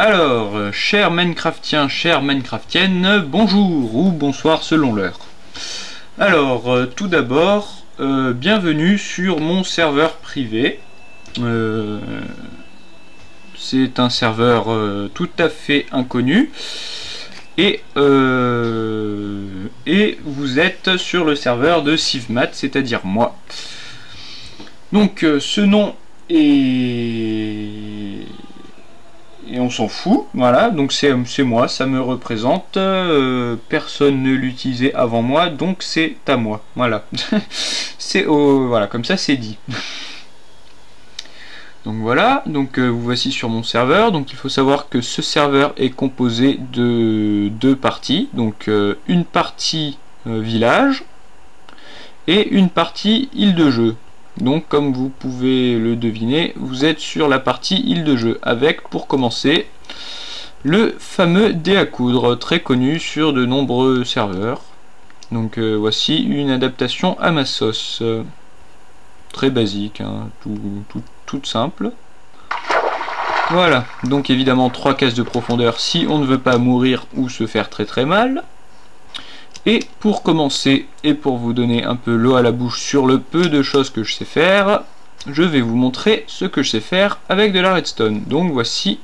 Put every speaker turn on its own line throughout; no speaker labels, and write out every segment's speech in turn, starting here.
Alors, chers Minecraftiens, chères Minecraftiennes, bonjour ou bonsoir selon l'heure. Alors, tout d'abord, bienvenue sur mon serveur privé. C'est un serveur tout à fait inconnu. Et vous êtes sur le serveur de Sivmat, c'est-à-dire moi. Donc, ce nom est... Et on s'en fout, voilà, donc c'est moi, ça me représente, personne ne l'utilisait avant moi, donc c'est à moi, voilà. Voilà, comme ça c'est dit. Donc voilà, donc vous voici sur mon serveur. Donc il faut savoir que ce serveur est composé de deux parties, donc une partie village et une partie île de jeu. Donc comme vous pouvez le deviner, vous êtes sur la partie île de jeu, avec pour commencer le fameux dé à coudre, très connu sur de nombreux serveurs. Donc voici une adaptation à ma sauce, très basique, hein, toute simple. Voilà, donc évidemment 3 cases de profondeur si on ne veut pas mourir ou se faire très mal. Et pour commencer, et pour vous donner un peu l'eau à la bouche sur le peu de choses que je sais faire, je vais vous montrer ce que je sais faire avec de la redstone. Donc voici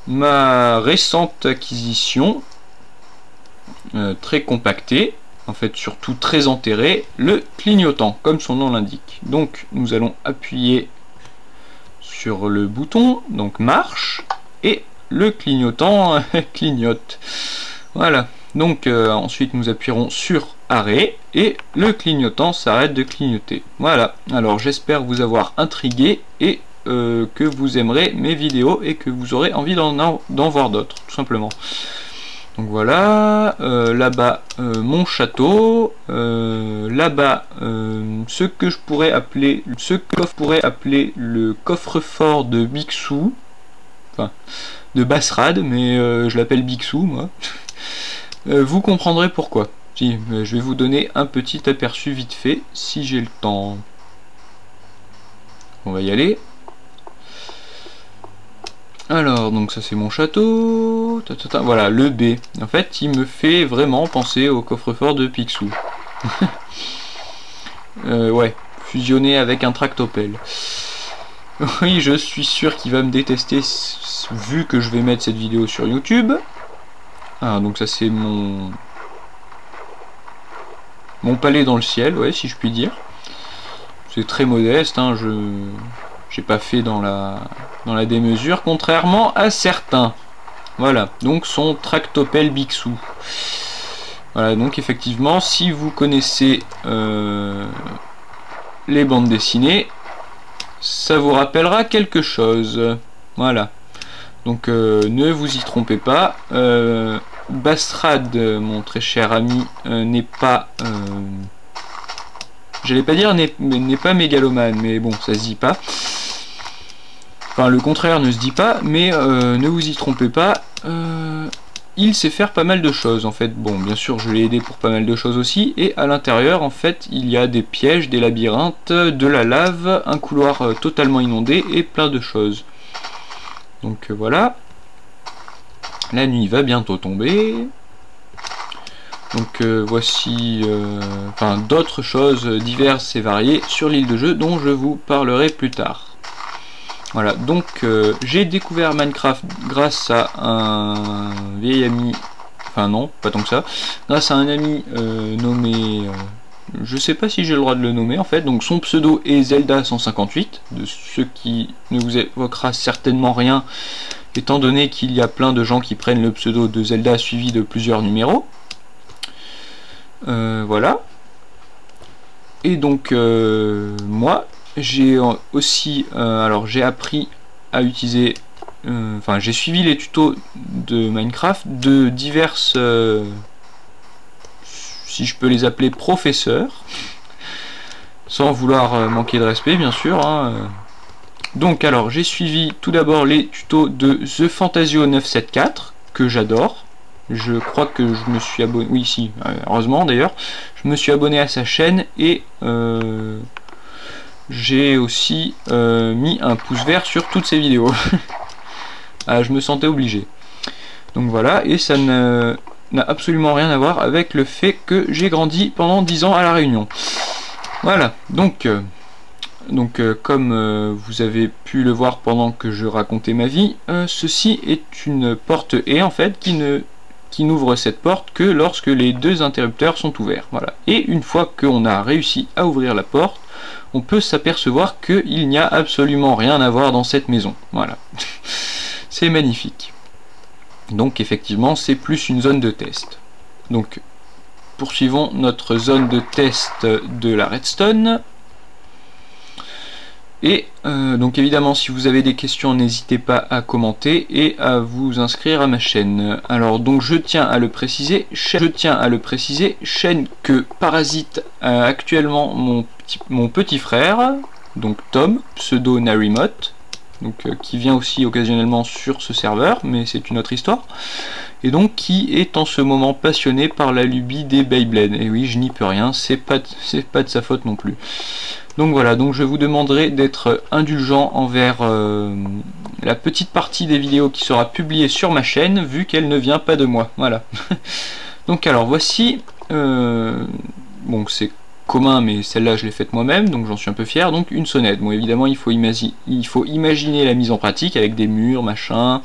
ma récente acquisition, très compactée, en fait surtout très enterrée, le clignotant, comme son nom l'indique. Donc nous allons appuyer sur le bouton, donc marche, et le clignotant clignote. Voilà. Donc ensuite nous appuierons sur arrêt et le clignotant s'arrête de clignoter. Voilà, alors j'espère vous avoir intrigué et que vous aimerez mes vidéos et que vous aurez envie d'en voir d'autres, tout simplement. Donc voilà, là-bas mon château, là-bas ce que je pourrais appeler le coffre-fort de Bixou, enfin de Basrad, mais je l'appelle Bixou moi. Vous comprendrez pourquoi. Si, je vais vous donner un petit aperçu vite fait, si j'ai le temps. On va y aller. Alors, donc ça c'est mon château. Voilà, le B. En fait, il me fait vraiment penser au coffre-fort de Picsou. Ouais, fusionné avec un tractopelle. Oui, je suis sûr qu'il va me détester vu que je vais mettre cette vidéo sur YouTube. Ah, donc ça c'est mon palais dans le ciel, ouais, si je puis dire. C'est très modeste, hein, j'ai pas fait dans la démesure, contrairement à certains. Voilà, donc son tractopelle Bixou. Voilà, donc effectivement, si vous connaissez les bandes dessinées, ça vous rappellera quelque chose. Voilà. Donc ne vous y trompez pas, Basrad, mon très cher ami, n'est pas, j'allais pas dire n'est pas mégalomane, mais bon, ça se dit pas. Enfin, le contraire ne se dit pas, mais ne vous y trompez pas, il sait faire pas mal de choses, en fait. Bon, bien sûr, je l'ai aidé pour pas mal de choses aussi, et à l'intérieur, en fait, il y a des pièges, des labyrinthes, de la lave, un couloir totalement inondé, et plein de choses. Donc voilà, la nuit va bientôt tomber. Donc voici d'autres choses diverses et variées sur l'île de jeu dont je vous parlerai plus tard. Voilà, donc j'ai découvert Minecraft grâce à un vieil ami, enfin non, pas tant que ça, grâce à un ami nommé... je sais pas si j'ai le droit de le nommer en fait, donc son pseudo est Zelda158, de ce qui ne vous évoquera certainement rien, étant donné qu'il y a plein de gens qui prennent le pseudo de Zelda suivi de plusieurs numéros. Voilà. Et donc moi j'ai aussi, alors j'ai appris à utiliser, enfin j'ai suivi les tutos de Minecraft de diverses... si je peux les appeler professeurs, sans vouloir manquer de respect bien sûr, hein. Donc alors j'ai suivi tout d'abord les tutos de The Fantasio 974 que j'adore. Je crois que je me suis abonné, oui si, heureusement d'ailleurs, je me suis abonné à sa chaîne et j'ai aussi mis un pouce vert sur toutes ses vidéos. je me sentais obligé. Donc voilà, et ça n'a absolument rien à voir avec le fait que j'ai grandi pendant 10 ans à La Réunion. Voilà, donc comme vous avez pu le voir pendant que je racontais ma vie, ceci est une porte et en fait qui n'ouvre cette porte que lorsque les deux interrupteurs sont ouverts. Voilà. Et une fois qu'on a réussi à ouvrir la porte, on peut s'apercevoir qu'il n'y a absolument rien à voir dans cette maison. Voilà. C'est magnifique. Donc effectivement, c'est plus une zone de test. Donc, poursuivons notre zone de test de la redstone. Et donc évidemment, si vous avez des questions, n'hésitez pas à commenter et à vous inscrire à ma chaîne. Alors donc je tiens à le préciser, chaîne que parasite actuellement mon petit frère, donc Tom, pseudo Narimot, donc qui vient aussi occasionnellement sur ce serveur, mais c'est une autre histoire, et donc qui est en ce moment passionné par la lubie des Beyblade. Et oui, je n'y peux rien, c'est pas de sa faute non plus. Donc voilà, donc je vous demanderai d'être indulgent envers la petite partie des vidéos qui sera publiée sur ma chaîne, vu qu'elle ne vient pas de moi. Voilà. Donc alors voici, bon c'est commun, mais celle-là je l'ai faite moi-même, donc j'en suis un peu fier. Donc une sonnette. Bon évidemment il faut imaginer la mise en pratique avec des murs, machin,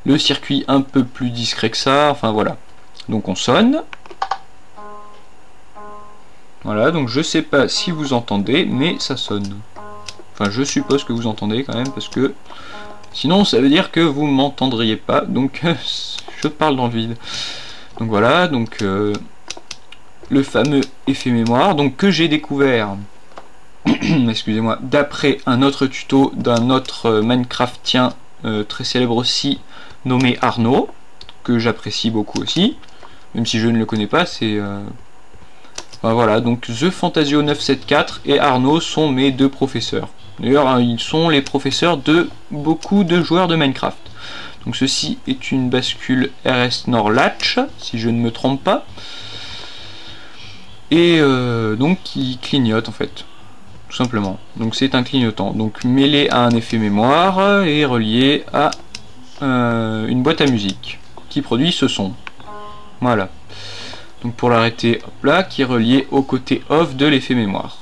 le circuit un peu plus discret que ça, enfin voilà. Donc on sonne. Voilà, donc je sais pas si vous entendez, mais ça sonne. Enfin, je suppose que vous entendez quand même, parce que sinon ça veut dire que vous m'entendriez pas, donc je parle dans le vide. Donc voilà, donc le fameux effet mémoire, donc que j'ai découvert, excusez-moi, d'après un autre tuto d'un autre Minecraftien très célèbre aussi, nommé Arnaud, que j'apprécie beaucoup aussi, même si je ne le connais pas, c'est... Voilà, donc The Fantasio 974 et Arnaud sont mes deux professeurs. D'ailleurs, ils sont les professeurs de beaucoup de joueurs de Minecraft. Donc ceci est une bascule RS Nord Latch, si je ne me trompe pas. Et donc qui clignote en fait, tout simplement. Donc c'est un clignotant. Donc mêlé à un effet mémoire et relié à une boîte à musique qui produit ce son. Voilà. Donc pour l'arrêter, hop là, qui est relié au côté off de l'effet mémoire.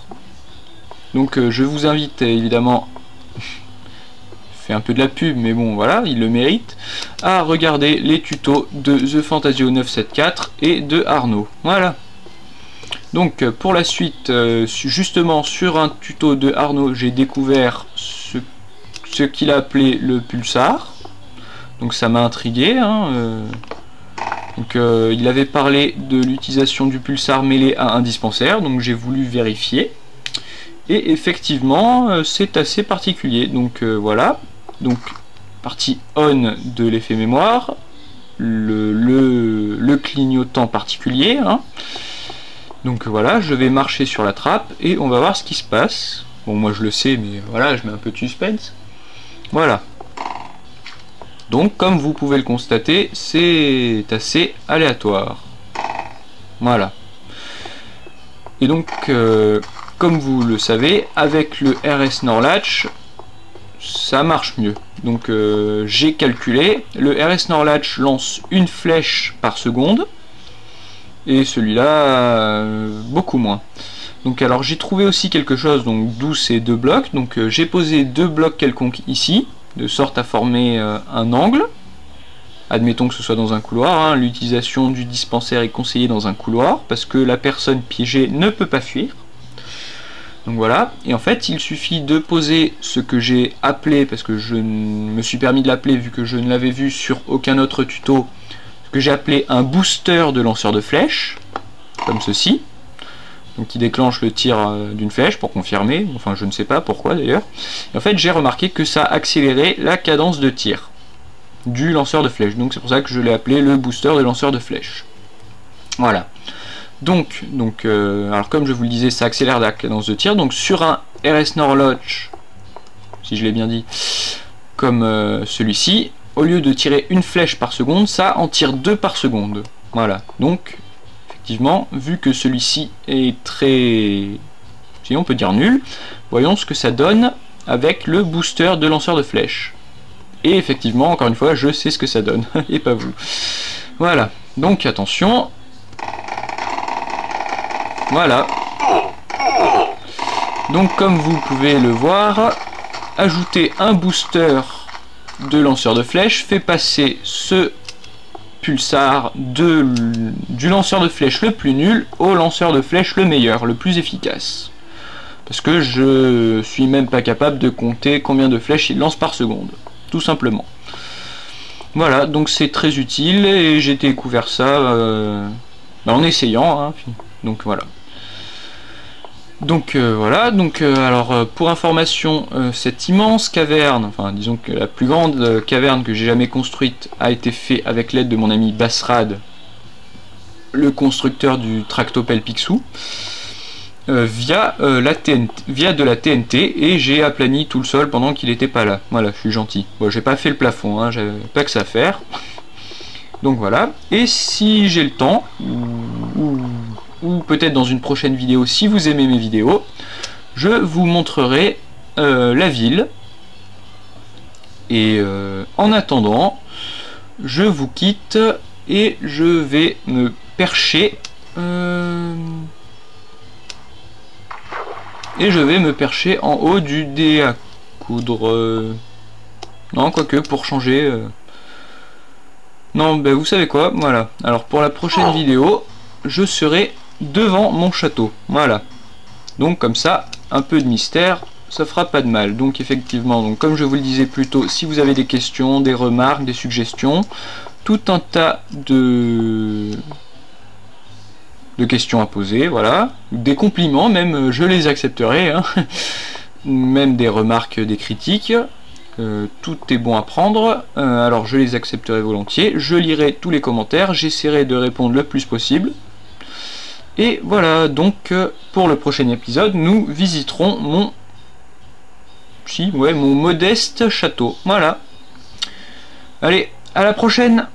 Donc je vous invite évidemment, fait un peu de la pub, mais bon voilà, il le mérite, à regarder les tutos de The Fantasio 974 et de Arnaud. Voilà. Donc pour la suite, justement sur un tuto de Arnaud, j'ai découvert ce qu'il a appelé le pulsar. Donc ça m'a intrigué, hein, donc il avait parlé de l'utilisation du pulsar mêlé à un dispensaire, donc j'ai voulu vérifier. Et effectivement, c'est assez particulier. Donc voilà. Donc partie on de l'effet mémoire, le clignotant particulier. Hein. Donc voilà, je vais marcher sur la trappe et on va voir ce qui se passe. Bon, moi je le sais, mais voilà, je mets un peu de suspense. Voilà. Donc, comme vous pouvez le constater, c'est assez aléatoire. Voilà. Et donc, comme vous le savez, avec le RS Nord Latch, ça marche mieux. Donc, j'ai calculé, le RS Nord Latch lance une flèche par seconde, et celui-là, beaucoup moins. Donc, alors, j'ai trouvé aussi quelque chose, donc d'où ces deux blocs. Donc, j'ai posé deux blocs quelconques ici, de sorte à former un angle. Admettons que ce soit dans un couloir, hein. L'utilisation du dispensaire est conseillée dans un couloir parce que la personne piégée ne peut pas fuir. Donc voilà, et en fait il suffit de poser ce que j'ai appelé, parce que je me suis permis de l'appeler vu que je ne l'avais vu sur aucun autre tuto, ce que j'ai appelé un booster de lanceur de flèches, comme ceci. Donc qui déclenche le tir d'une flèche pour confirmer, enfin je ne sais pas pourquoi d'ailleurs. En fait j'ai remarqué que ça accélérait la cadence de tir du lanceur de flèches, donc c'est pour ça que je l'ai appelé le booster de lanceur de flèches. Voilà. Donc alors comme je vous le disais, ça accélère la cadence de tir, donc sur un RS Nord Latch, si je l'ai bien dit, comme celui-ci, au lieu de tirer une flèche par seconde, ça en tire 2 par seconde. Voilà, donc effectivement, vu que celui-ci est très, si on peut dire nul, voyons ce que ça donne avec le booster de lanceur de flèches. Et effectivement, encore une fois, je sais ce que ça donne, et pas vous. Voilà, donc attention. Voilà. Donc comme vous pouvez le voir, ajouter un booster de lanceur de flèches fait passer ce pulsar du lanceur de flèches le plus nul au lanceur de flèches le meilleur, le plus efficace. Parce que je suis même pas capable de compter combien de flèches il lance par seconde, tout simplement. Voilà, donc c'est très utile et j'ai découvert ça en essayant, hein, donc voilà. Donc voilà, donc alors pour information, cette immense caverne, enfin disons que la plus grande caverne que j'ai jamais construite a été faite avec l'aide de mon ami Basrad, le constructeur du tractopelle Picsou, via de la TNT, et j'ai aplani tout le sol pendant qu'il n'était pas là. Voilà, je suis gentil. Bon, j'ai pas fait le plafond, hein, j'avais pas que ça à faire. Donc voilà, et si j'ai le temps, ou peut-être dans une prochaine vidéo, si vous aimez mes vidéos, je vous montrerai la ville. Et en attendant, je vous quitte et je vais me percher. Et je vais me percher en haut du dé à coudre. Non, quoique, pour changer. Non, ben vous savez quoi, voilà. Alors pour la prochaine vidéo, je serai devant mon château. Voilà. Donc comme ça, un peu de mystère, ça fera pas de mal. Donc effectivement, donc comme je vous le disais plus tôt, si vous avez des questions, des remarques, des suggestions, tout un tas de questions à poser, voilà. Des compliments, même je les accepterai, hein. Même des remarques, des critiques. Tout est bon à prendre, alors je les accepterai volontiers, je lirai tous les commentaires, j'essaierai de répondre le plus possible. Et voilà, donc pour le prochain épisode, nous visiterons mon modeste château. Voilà. Allez, à la prochaine!